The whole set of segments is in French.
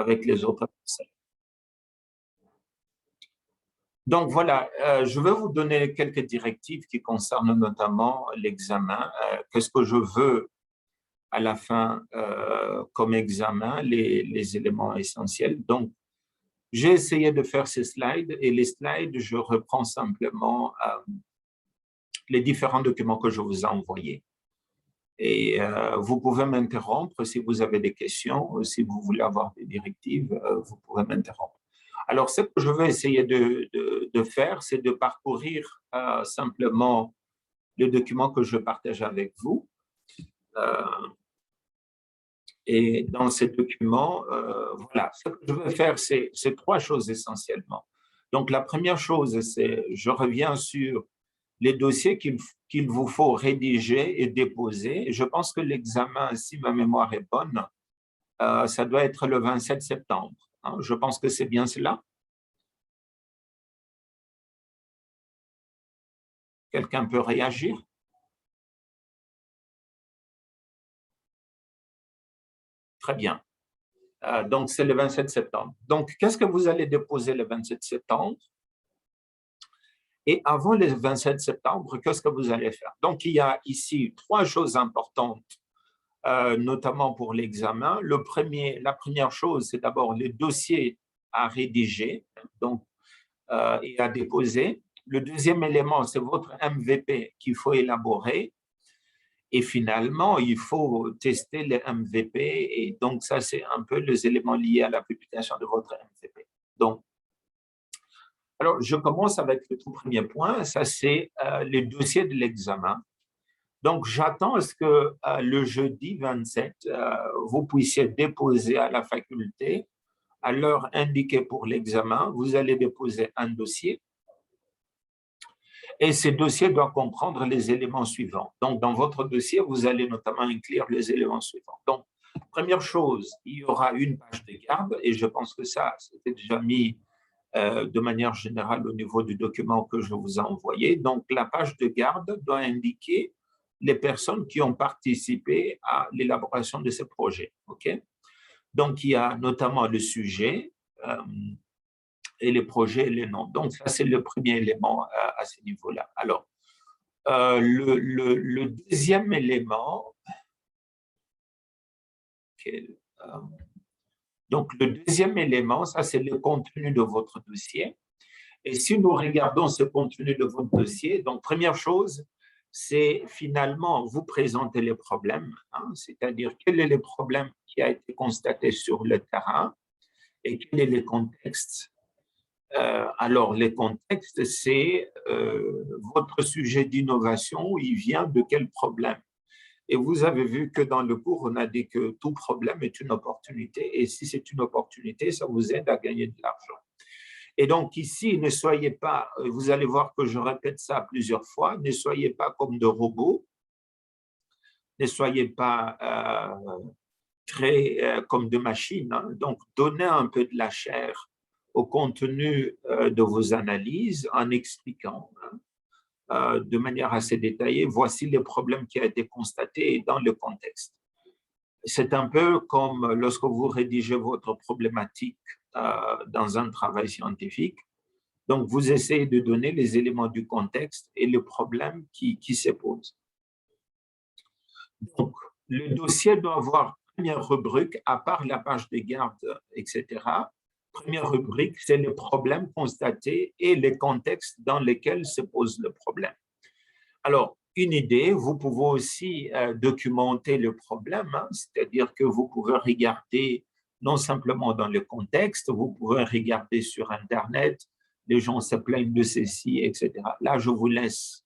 avec les autres personnes. Donc voilà, je vais vous donner quelques directives qui concernent notamment l'examen. Qu'est-ce que je veux à la fin comme examen, les éléments essentiels. Donc, j'ai essayé de faire ces slides et les slides, je reprends simplement les différents documents que je vous ai envoyés. Et vous pouvez m'interrompre si vous avez des questions, si vous voulez avoir des directives, vous pouvez m'interrompre. Alors, ce que je vais essayer de faire, c'est de parcourir simplement le document que je partage avec vous. Et dans ces documents, voilà, ce que je vais faire, c'est trois choses essentiellement. Donc, la première chose, c'est je reviens sur les dossiers qu'il vous faut rédiger et déposer. Je pense que l'examen, si ma mémoire est bonne, ça doit être le 27 septembre. Hein. Je pense que c'est bien cela. Quelqu'un peut réagir? Très bien. Donc, c'est le 27 septembre. Donc, qu'est-ce que vous allez déposer le 27 septembre? Et avant le 27 septembre, qu'est-ce que vous allez faire? Donc, il y a ici trois choses importantes, notamment pour l'examen. La première chose, c'est d'abord les dossiers à rédiger donc, et à déposer. Le deuxième élément, c'est votre MVP qu'il faut élaborer. Et finalement, il faut tester les MVP. Et donc, ça, c'est un peu les éléments liés à la publication de votre MVP. Donc, alors, je commence avec le tout premier point, ça c'est les dossiers de l'examen. Donc, j'attends à ce que le jeudi 27, vous puissiez déposer à la faculté, à l'heure indiquée pour l'examen, vous allez déposer un dossier. Et ces dossiers doivent comprendre les éléments suivants. Donc, dans votre dossier, vous allez notamment inclure les éléments suivants. Donc, première chose, il y aura une page de garde, et je pense que ça, c'était déjà mis de manière générale au niveau du document que je vous ai envoyé. Donc, la page de garde doit indiquer les personnes qui ont participé à l'élaboration de ce projet. Okay? Donc, il y a notamment le sujet et les projets et les noms. Donc, ça, c'est le premier élément à ce niveau-là. Alors, le deuxième élément, donc le deuxième élément, ça, c'est le contenu de votre dossier. Et si nous regardons ce contenu de votre dossier, donc première chose, c'est finalement vous présenter les problèmes, hein, c'est-à-dire quel est le problème qui a été constaté sur le terrain et quel est le contexte. Alors, les contextes, c'est votre sujet d'innovation, il vient de quel problème? Et vous avez vu que dans le cours, on a dit que tout problème est une opportunité, et si c'est une opportunité, ça vous aide à gagner de l'argent. Et donc ici, ne soyez pas, vous allez voir que je répète ça plusieurs fois, ne soyez pas comme de robots, ne soyez pas comme de machines. Hein. Donc, donnez un peu de la chair au contenu de vos analyses en expliquant de manière assez détaillée, voici les problèmes qui ont été constatés dans le contexte. C'est un peu comme lorsque vous rédigez votre problématique dans un travail scientifique. Donc, vous essayez de donner les éléments du contexte et le problème qui se pose. Donc, le dossier doit avoir une première rubrique, à part la page de garde, etc. Première rubrique, c'est les problèmes constatés et les contextes dans lesquels se pose le problème. Alors, une idée, vous pouvez aussi documenter le problème, hein, c'est-à-dire que vous pouvez regarder non simplement dans le contexte, vous pouvez regarder sur Internet, les gens se plaignent de ceci, etc. Là, je vous laisse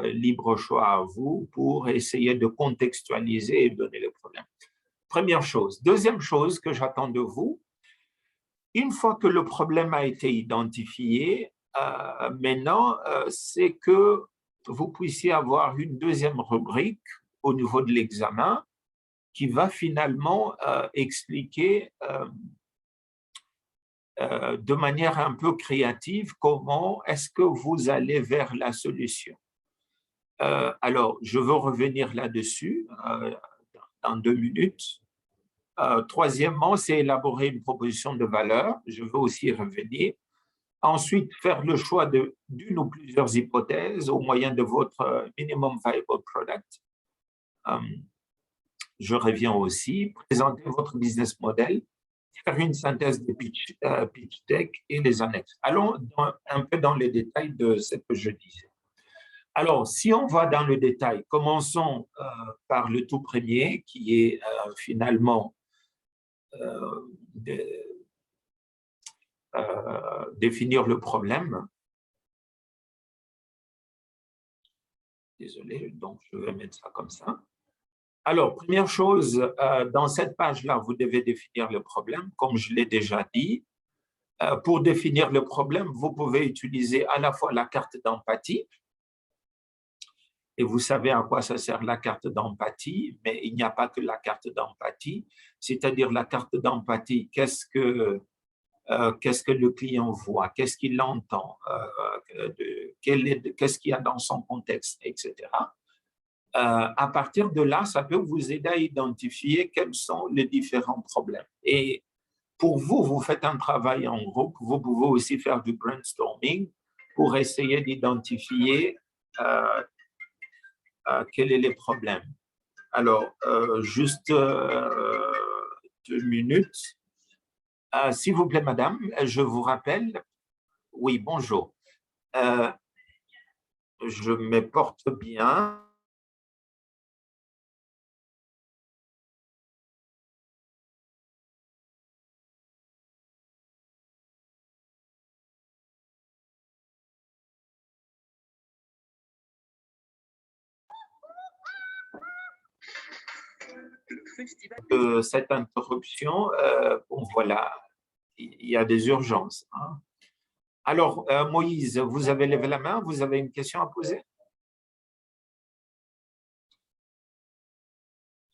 libre choix à vous pour essayer de contextualiser et donner le problème. Première chose. Deuxième chose que j'attends de vous, une fois que le problème a été identifié, maintenant, c'est que vous puissiez avoir une deuxième rubrique au niveau de l'examen qui va finalement expliquer de manière un peu créative comment est-ce que vous allez vers la solution. Alors, je veux revenir là-dessus dans 2 minutes. Troisièmement, c'est élaborer une proposition de valeur. Je veux aussi y revenir. Ensuite, faire le choix d'une ou plusieurs hypothèses au moyen de votre minimum viable product. Je reviens aussi. Présenter votre business model, faire une synthèse des pitch deck et les annexes. Allons un peu dans les détails de ce que je disais. Alors, si on va dans le détail, commençons par le tout premier, qui est finalement définir le problème. Désolé, donc je vais mettre ça comme ça. Alors, première chose, dans cette page-là, vous devez définir le problème, comme je l'ai déjà dit. Pour définir le problème, vous pouvez utiliser à la fois la carte d'empathie, et vous savez à quoi ça sert la carte d'empathie, mais il n'y a pas que la carte d'empathie, c'est-à-dire la carte d'empathie, qu'est-ce que le client voit, qu'est-ce qu'il entend, qu'est-ce qu'il y a dans son contexte, etc. À partir de là, ça peut vous aider à identifier quels sont les différents problèmes. Et pour vous, vous faites un travail en groupe, vous pouvez aussi faire du brainstorming pour essayer d'identifier quels sont les problèmes. Alors, juste 2 minutes. S'il vous plaît, madame, je vous rappelle. Oui, bonjour. Je me porte bien. Cette interruption, bon, voilà, il y a des urgences. Hein. Alors, Moïse, vous avez levé la main, vous avez une question à poser?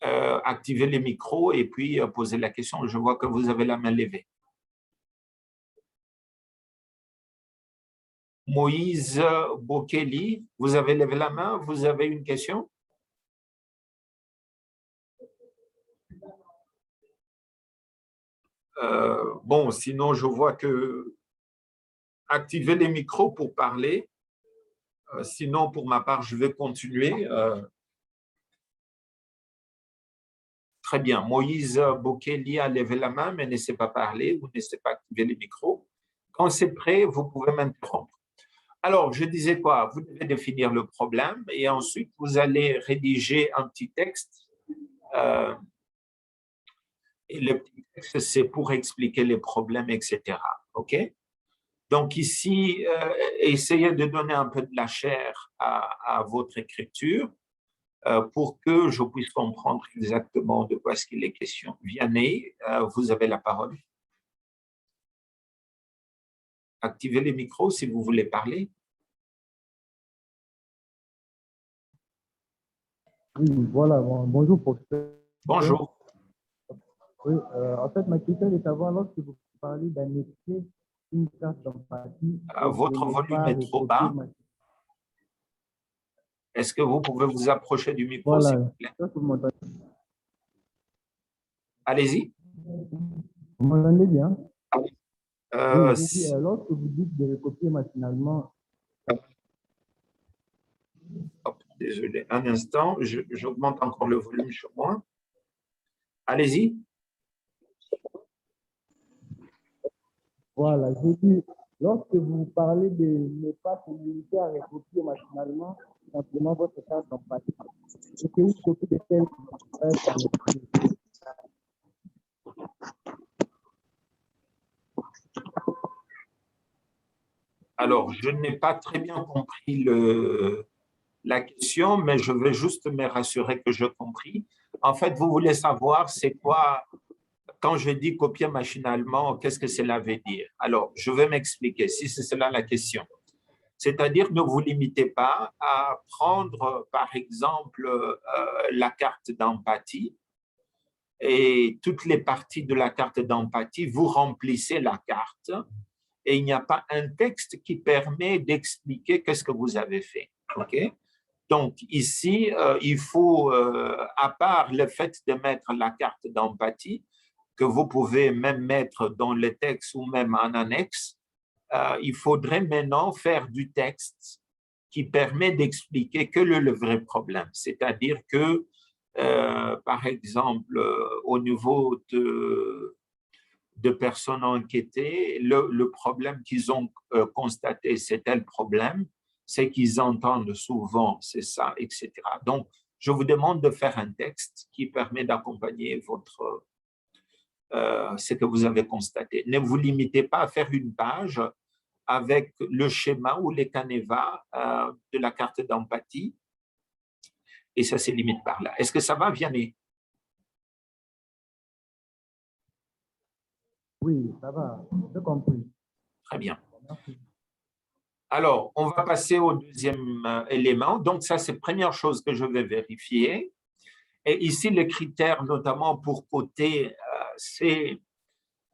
Activez les micros et puis posez la question. Je vois que vous avez la main levée. Moïse Bokeli, vous avez levé la main, vous avez une question? Bon, sinon, je vois que activez les micros pour parler. Sinon, pour ma part, je vais continuer. Très bien. Moïse Bokeli a levé la main, mais ne sait pas parler ou ne sait pas activer les micros. Quand c'est prêt, vous pouvez m'interrompre. Alors, je disais quoi? Vous devez définir le problème et ensuite, vous allez rédiger un petit texte. Et le petit texte, c'est pour expliquer les problèmes, etc. OK? Donc ici, essayez de donner un peu de la chair à votre écriture pour que je puisse comprendre exactement de quoi est-ce qu'il est question. Vianney, vous avez la parole. Activez les micros si vous voulez parler. Oui, voilà, bonjour professeur. Bonjour. Oui, en fait, ma question est de savoir, lorsque vous parlez d'annexer une carte d'empathie, Votre volume est trop bas. Est-ce que vous pouvez vous approcher du micro, voilà, s'il vous plaît? Allez-y. Vous m'entendez bien? Oui, Si... lorsque vous dites de recopier machinalement. Hop, désolé, un instant, j'augmente encore le volume sur moi. Allez-y. Voilà, j'ai dit, lorsque vous parlez de ne pas se limiter à recopier machinalement simplement votre carte d'empathie, c'est que une copie de telle Alors, je n'ai pas très bien compris la question, mais je vais juste me rassurer que je compris. En fait, vous voulez savoir c'est quoi, quand je dis copier machinalement, qu'est-ce que cela veut dire? Alors, je vais m'expliquer si c'est cela la question. C'est-à-dire, ne vous limitez pas à prendre, par exemple, la carte d'empathie et toutes les parties de la carte d'empathie, vous remplissez la carte et il n'y a pas un texte qui permet d'expliquer qu'est-ce que vous avez fait. OK? Donc, ici, il faut, à part le fait de mettre la carte d'empathie, que vous pouvez même mettre dans le texte ou même en annexe, il faudrait maintenant faire du texte qui permet d'expliquer quel est le vrai problème. C'est-à-dire que, par exemple, au niveau de personnes enquêtées, le problème qu'ils ont constaté, c'est tel problème, c'est qu'ils entendent souvent, c'est ça, etc. Donc, je vous demande de faire un texte qui permet d'accompagner ce que vous avez constaté. Ne vous limitez pas à faire une page avec le schéma ou les canevas de la carte d'empathie, et ça se limite par là. Est-ce que ça va, Vianney? Oui, ça va, j'ai compris. Très bien. Merci. Alors, on va passer au deuxième élément. Donc, ça, c'est la première chose que je vais vérifier. Et ici, les critères, notamment pour côté, c'est,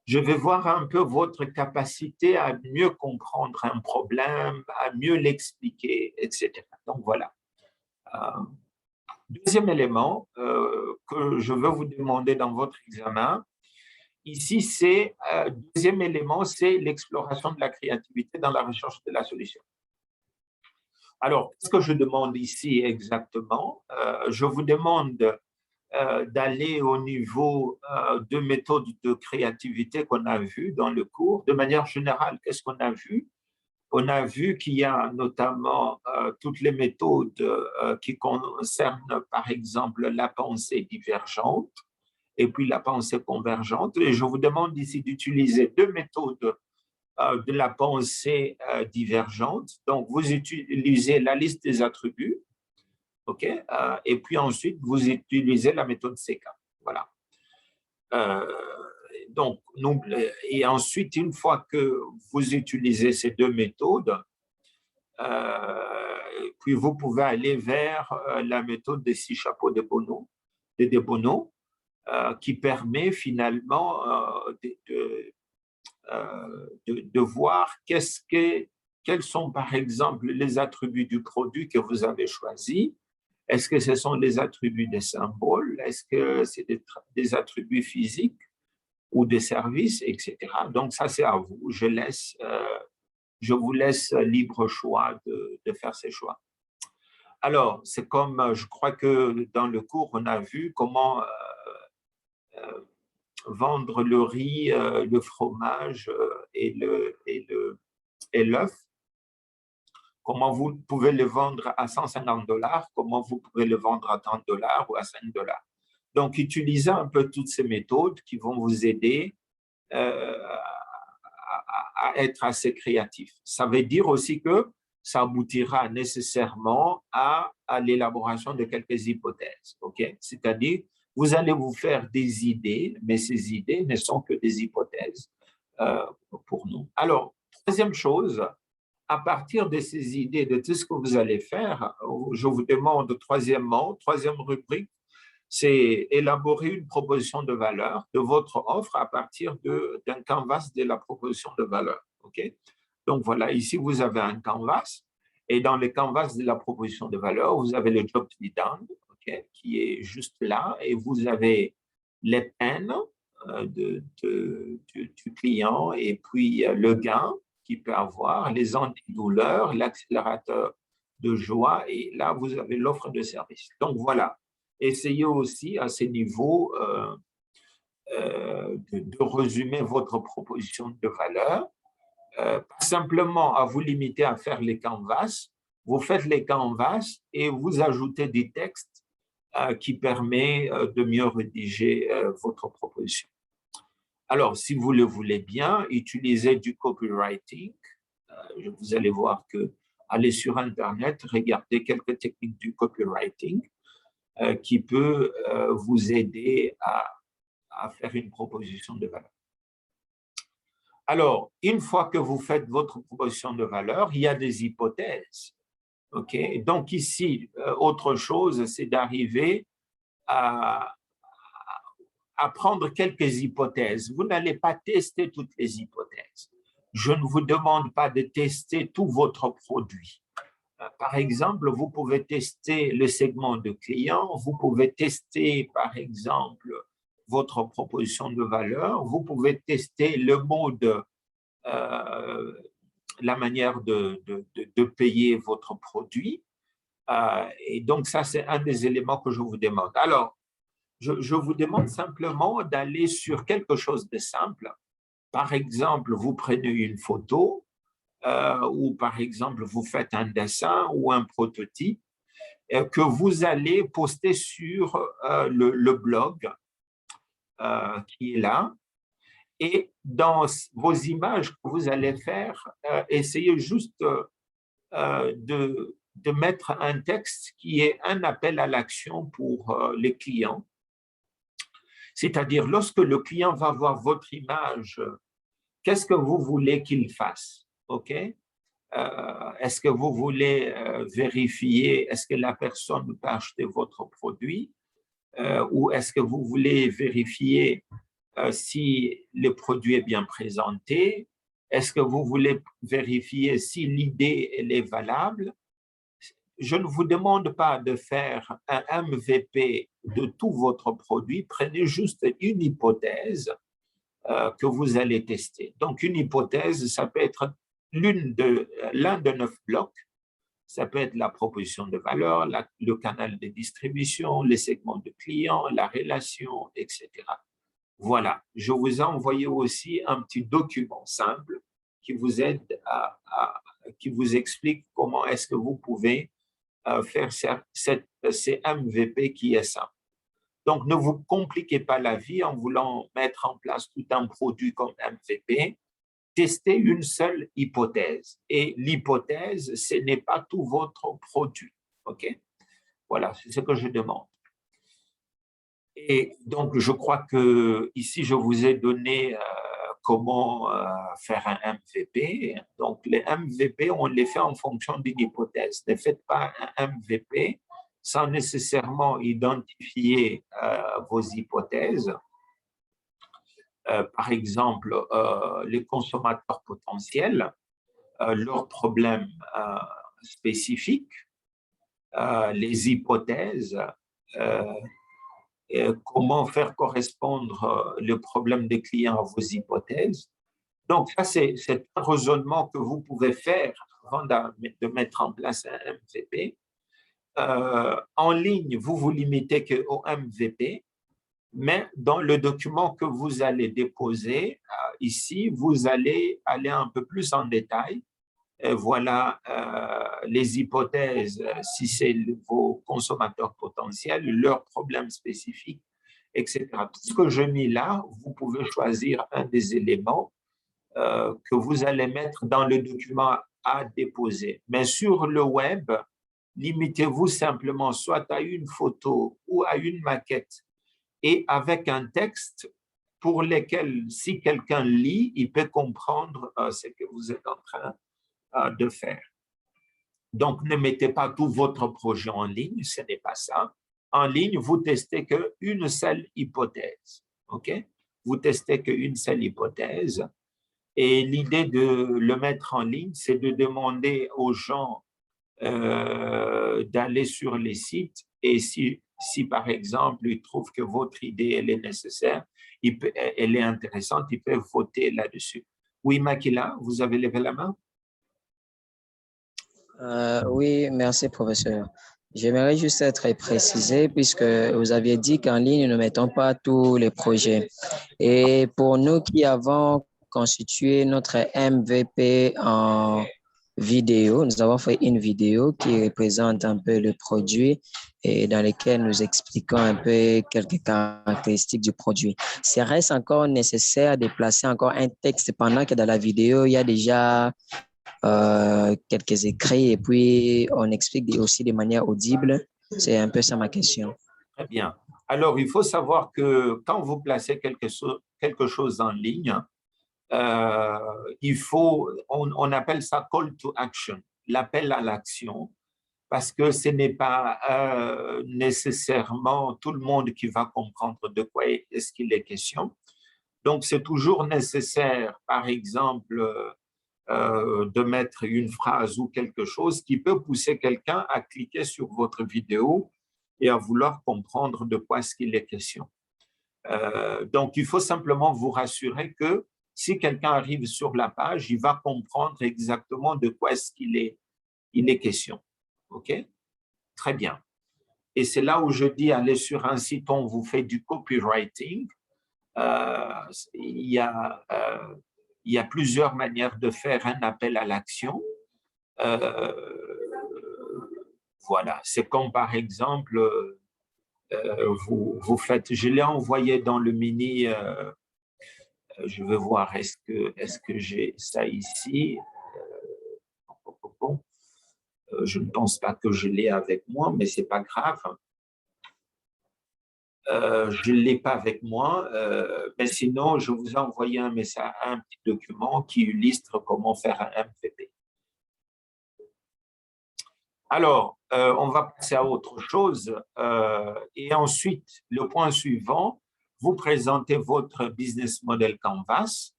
je vais voir un peu votre capacité à mieux comprendre un problème, à mieux l'expliquer, etc. Donc, voilà. Deuxième élément que je veux vous demander dans votre examen, ici, c'est, deuxième élément, c'est l'exploration de la créativité dans la recherche de la solution. Alors, qu'est-ce que je demande ici exactement? Je vous demande d'aller au niveau de méthodes de créativité qu'on a vues dans le cours. De manière générale, qu'est-ce qu'on a vu? On a vu qu'il y a notamment toutes les méthodes qui concernent, par exemple, la pensée divergente et puis la pensée convergente. Et je vous demande ici d'utiliser deux méthodes de la pensée divergente. Donc, vous utilisez la liste des attributs, OK? Et puis ensuite, vous utilisez la méthode CK. Voilà. Donc, et ensuite, une fois que vous utilisez ces deux méthodes, puis vous pouvez aller vers la méthode des 6 chapeaux de Bono, qui permet finalement de voir quels sont, par exemple, les attributs du produit que vous avez choisi. Est-ce que ce sont des attributs des symboles? Est-ce que c'est des attributs physiques ou des services, etc. Donc, ça, c'est à vous. Je vous laisse libre choix de faire ces choix. Alors, c'est comme, je crois que dans le cours, on a vu comment vendre le riz, le fromage et l'œuf. Comment vous pouvez le vendre à 150 $, comment vous pouvez le vendre à 30 $ ou à 5 $. Donc, utilisez un peu toutes ces méthodes qui vont vous aider à être assez créatif. Ça veut dire aussi que ça aboutira nécessairement à l'élaboration de quelques hypothèses. Okay? C'est-à-dire, vous allez vous faire des idées, mais ces idées ne sont que des hypothèses pour nous. Alors, troisième chose, à partir de ces idées, de tout ce que vous allez faire, je vous demande troisième rubrique, c'est élaborer une proposition de valeur de votre offre à partir d'un canvas de la proposition de valeur. Okay? Donc voilà, ici vous avez un canvas et dans le canvas de la proposition de valeur, vous avez le job to be done, okay, qui est juste là et vous avez les peines du client et puis le gain qu'il peut avoir, les antidouleurs, l'accélérateur de joie et là vous avez l'offre de service. Donc voilà. Essayez aussi à ces niveaux de résumer votre proposition de valeur. Pas simplement à vous limiter à faire les canvas, vous faites les canvas et vous ajoutez des textes qui permettent de mieux rédiger votre proposition. Alors, si vous le voulez bien, utilisez du copywriting. Vous allez voir que allez sur Internet, regardez quelques techniques du copywriting qui peut vous aider à faire une proposition de valeur. Alors, une fois que vous faites votre proposition de valeur, il y a des hypothèses. Okay? Donc ici, autre chose, c'est d'arriver à prendre quelques hypothèses. Vous n'allez pas tester toutes les hypothèses. Je ne vous demande pas de tester tout votre produit. Par exemple, vous pouvez tester le segment de clients, vous pouvez tester, par exemple, votre proposition de valeur, vous pouvez tester le mode, la manière de payer votre produit. Et donc, ça, c'est un des éléments que je vous demande. Alors, je vous demande simplement d'aller sur quelque chose de simple. Par exemple, vous prenez une photo ou par exemple, vous faites un dessin ou un prototype que vous allez poster sur le blog qui est là. Et dans vos images que vous allez faire, essayez juste de mettre un texte qui est un appel à l'action pour les clients. C'est-à-dire, lorsque le client va voir votre image, qu'est-ce que vous voulez qu'il fasse? OK? Est-ce que vous voulez vérifier, est-ce que la personne peut acheter votre produit? Ou est-ce que vous voulez vérifier si le produit est bien présenté? Est-ce que vous voulez vérifier si l'idée elle est valable? Je ne vous demande pas de faire un MVP de tout votre produit. Prenez juste une hypothèse que vous allez tester. Donc, une hypothèse, ça peut être l'un de 9 blocs. Ça peut être la proposition de valeur, le canal de distribution, les segments de clients, la relation, etc. Voilà, je vous ai envoyé aussi un petit document simple qui vous aide qui vous explique comment est-ce que vous pouvez faire ces MVP qui est simple. Donc, ne vous compliquez pas la vie en voulant mettre en place tout un produit comme MVP. Testez une seule hypothèse. Et l'hypothèse, ce n'est pas tout votre produit. OK? Voilà, c'est ce que je demande. Et donc, je crois que ici, je vous ai donné comment faire un MVP. Donc, les MVP, on les fait en fonction d'une hypothèse. Ne faites pas un MVP sans nécessairement identifier vos hypothèses. Par exemple, les consommateurs potentiels, leurs problèmes spécifiques, les hypothèses, comment faire correspondre le problème des clients à vos hypothèses. Donc, ça, c'est un raisonnement que vous pouvez faire avant de mettre en place un MVP. En ligne, vous vous limitez qu'au MVP, mais dans le document que vous allez déposer ici, vous allez aller un peu plus en détail. Voilà les hypothèses, si c'est vos consommateurs potentiels, leurs problèmes spécifiques, etc. Tout ce que je mis là, vous pouvez choisir un des éléments que vous allez mettre dans le document à déposer. Mais sur le web, limitez-vous simplement soit à une photo ou à une maquette et avec un texte pour lequel, si quelqu'un lit, il peut comprendre ce que vous êtes en train de faire. Donc, ne mettez pas tout votre projet en ligne, ce n'est pas ça. En ligne, vous testez qu'une seule hypothèse. OK? Vous testez qu'une seule hypothèse. Et l'idée de le mettre en ligne, c'est de demander aux gens d'aller sur les sites et si, par exemple, ils trouvent que votre idée elle est nécessaire, elle est intéressante, ils peuvent voter là-dessus. Oui, Makila, vous avez levé la main? Oui, merci, professeur. J'aimerais juste être précisé puisque vous aviez dit qu'en ligne, nous ne mettons pas tous les projets. Et pour nous qui avons constitué notre MVP en vidéo, nous avons fait une vidéo qui représente un peu le produit et dans lequel nous expliquons un peu quelques caractéristiques du produit. Serait-ce encore nécessaire de placer encore un texte pendant que dans la vidéo, il y a déjà quelques écrits et puis on explique aussi de manière audible. C'est un peu ça ma question. Très bien. Alors, il faut savoir que quand vous placez quelque chose en ligne, on appelle ça call to action, l'appel à l'action, parce que ce n'est pas nécessairement tout le monde qui va comprendre de quoi est-ce qu'il est question. Donc, c'est toujours nécessaire, par exemple, de mettre une phrase ou quelque chose qui peut pousser quelqu'un à cliquer sur votre vidéo et à vouloir comprendre de quoi est-ce qu'il est question. Donc, il faut simplement vous rassurer que si quelqu'un arrive sur la page, il va comprendre exactement de quoi est-ce qu'il est question. OK? Très bien. Et c'est là où je dis, allez sur un site où on vous fait du copywriting. Il y a plusieurs manières de faire un appel à l'action. Voilà, c'est comme par exemple, vous faites, je l'ai envoyé dans le mini, je vais voir, est-ce que j'ai ça ici? Je ne pense pas que je l'ai avec moi, mais c'est pas grave. Je ne l'ai pas avec moi, mais sinon, je vous ai envoyé un message, un petit document qui illustre comment faire un MVP. Alors, on va passer à autre chose. Et ensuite, le point suivant, vous présentez votre business model Canvas,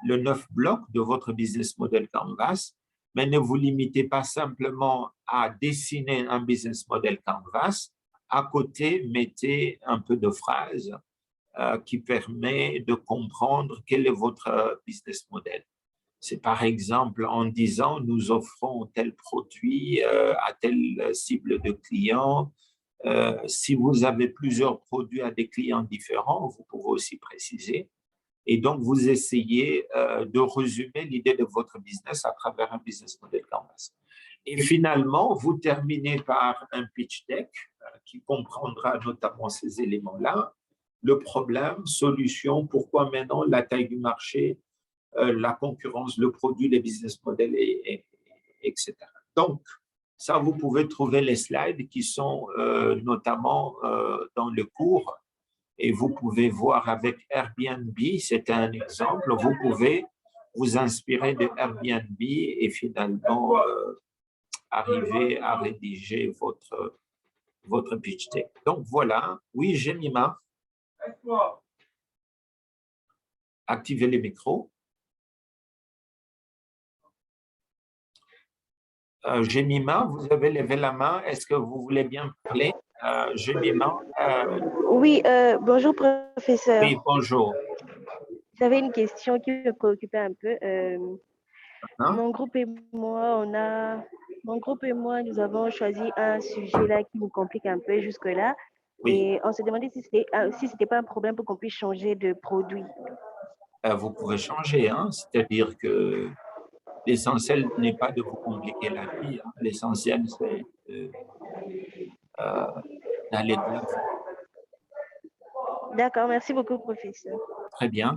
le 9 blocs de votre business model Canvas, mais ne vous limitez pas simplement à dessiner un business model Canvas. À côté, mettez un peu de phrases qui permet de comprendre quel est votre business model. C'est par exemple en disant, nous offrons tel produit à telle cible de clients. Si vous avez plusieurs produits à des clients différents, vous pouvez aussi préciser. Et donc, vous essayez de résumer l'idée de votre business à travers un business model Canvas. Et finalement, vous terminez par un pitch deck qui comprendra notamment ces éléments-là. Le problème, solution, pourquoi maintenant, la taille du marché, la concurrence, le produit, les business models, etc. Donc, ça, vous pouvez trouver les slides qui sont notamment dans le cours et vous pouvez voir avec Airbnb, c'est un exemple, vous pouvez vous inspirer de Airbnb et finalement arriver à rédiger votre pitch deck. Donc, voilà. Oui, Jemima. Activez les micros. Jemima, vous avez levé la main. Est-ce que vous voulez bien parler? Jemima. Oui, bonjour professeur. Oui, bonjour. J'avais une question qui me préoccupait un peu. Hein? Mon groupe et moi, nous avons choisi un sujet là qui nous complique un peu jusque-là. Oui. Et on se demandait si c'était pas un problème pour qu'on puisse changer de produit. Vous pouvez changer, hein? C'est-à-dire que l'essentiel n'est pas de vous compliquer la vie. Hein. L'essentiel, c'est d'aller de l'avant. D'accord, merci beaucoup, professeur. Très bien.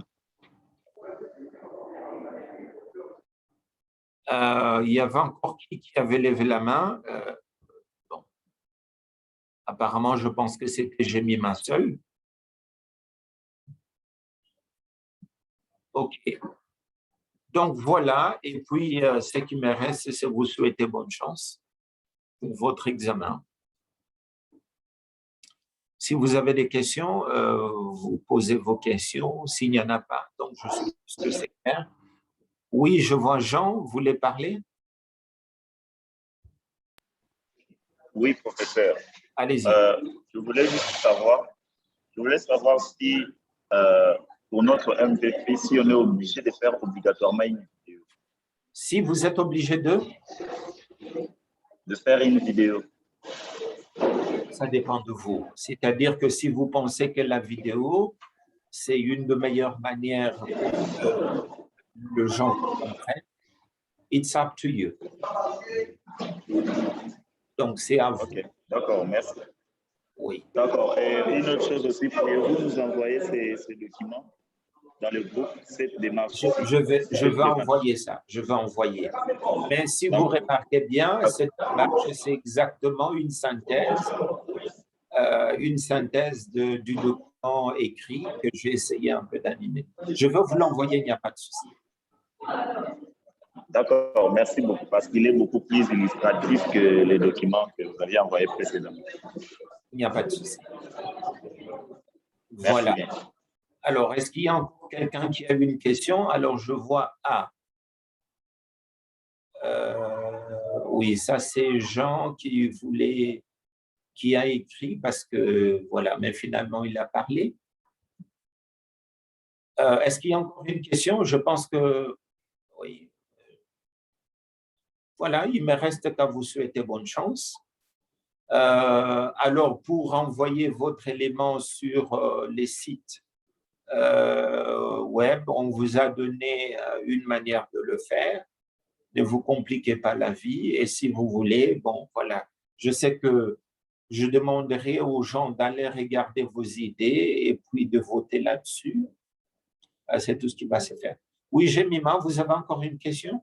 Il y avait encore qui avait levé la main. Bon. Apparemment, je pense que c'était Jemima seule. OK. Donc, voilà. Et puis, ce qui me reste, c'est vous souhaiter bonne chance pour votre examen. Si vous avez des questions, vous posez vos questions. S'il n'y en a pas, donc je suppose que c'est clair. Oui, je vois Jean, vous voulez parler? Oui, professeur. Allez-y. Je voulais savoir si, pour notre MVP, si on est obligé de faire obligatoirement une vidéo. Si vous êtes obligé de faire une vidéo. Ça dépend de vous. C'est-à-dire que si vous pensez que la vidéo, c'est une des meilleures manières pour que le gens comprennent, it's up to you. Donc, c'est à vous. Ok, d'accord, merci. Oui. D'accord. Et une autre chose aussi, pouvez-vous nous envoyer ces documents dans le groupe, cette démarche? Je vais envoyer ça. Je vais envoyer. Mais si vous remarquez bien, cette démarche, c'est exactement une synthèse du document écrit que j'ai essayé un peu d'animer. Je vais vous l'envoyer, il n'y a pas de souci. D'accord, merci beaucoup, parce qu'il est beaucoup plus illustratif que les documents que vous aviez envoyés précédemment. Il n'y a pas de souci. Merci Voilà. bien. Alors, est-ce qu'il y a encore quelqu'un qui a une question? Alors, je vois oui, ça c'est Jean qui a écrit parce que, voilà, mais finalement il a parlé. Est-ce qu'il y a encore une question? Je pense que oui. Voilà, il me reste qu'à vous souhaiter bonne chance. Alors, pour envoyer votre élément sur les sites web, on vous a donné une manière de le faire. Ne vous compliquez pas la vie. Et si vous voulez, bon, voilà. Je sais que je demanderai aux gens d'aller regarder vos idées et puis de voter là-dessus. C'est tout ce qui va se faire. Oui, Jemima, vous avez encore une question?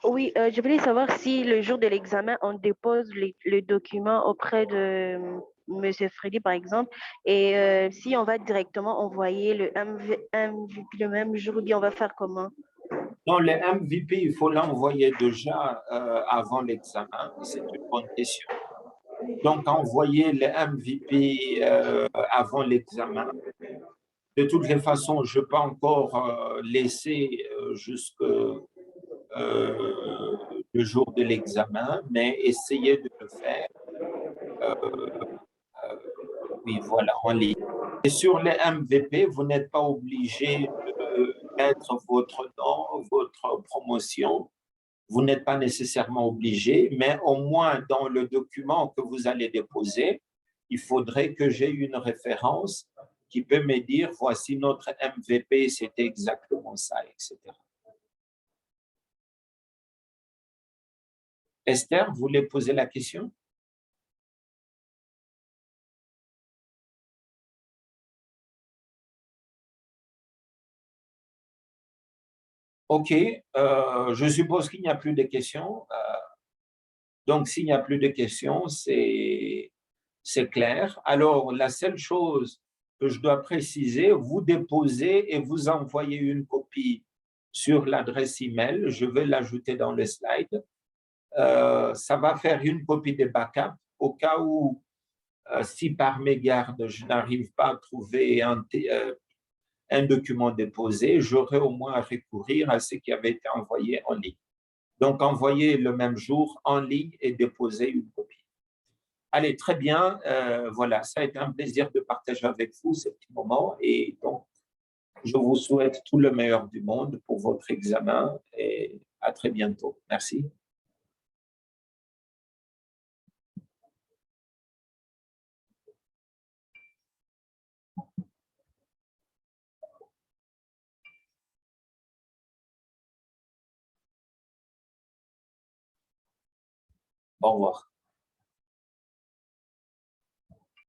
Oui, je voulais savoir si le jour de l'examen, on dépose le document auprès de Monsieur Freddy, par exemple, et si on va directement envoyer le MVP le même jour, ou bien on va faire comment? Non, le MVP, il faut l'envoyer déjà avant l'examen. C'est une bonne question. Donc, envoyer le MVP avant l'examen. De toutes les façons, je peux encore laisser jusque le jour de l'examen, mais essayez de le faire, oui, voilà, en ligne. Et sur les MVP, vous n'êtes pas obligé de mettre votre nom, votre promotion. Vous n'êtes pas nécessairement obligé, mais au moins dans le document que vous allez déposer, il faudrait que j'ai une référence qui peut me dire, voici notre MVP, c'était exactement ça, etc. Esther, vous voulez poser la question? OK, je suppose qu'il n'y a plus de questions. Donc, s'il n'y a plus de questions, c'est clair. Alors, la seule chose que je dois préciser, vous déposez et vous envoyez une copie sur l'adresse email. Je vais l'ajouter dans le slide. Ça va faire une copie de backup au cas où, si par mégarde, je n'arrive pas à trouver un document déposé, j'aurai au moins à recourir à ce qui avait été envoyé en ligne. Donc, envoyez le même jour en ligne et déposez une copie. Allez, très bien. Voilà, ça a été un plaisir de partager avec vous ce petit moment. Et donc, je vous souhaite tout le meilleur du monde pour votre examen et à très bientôt. Merci. Au revoir.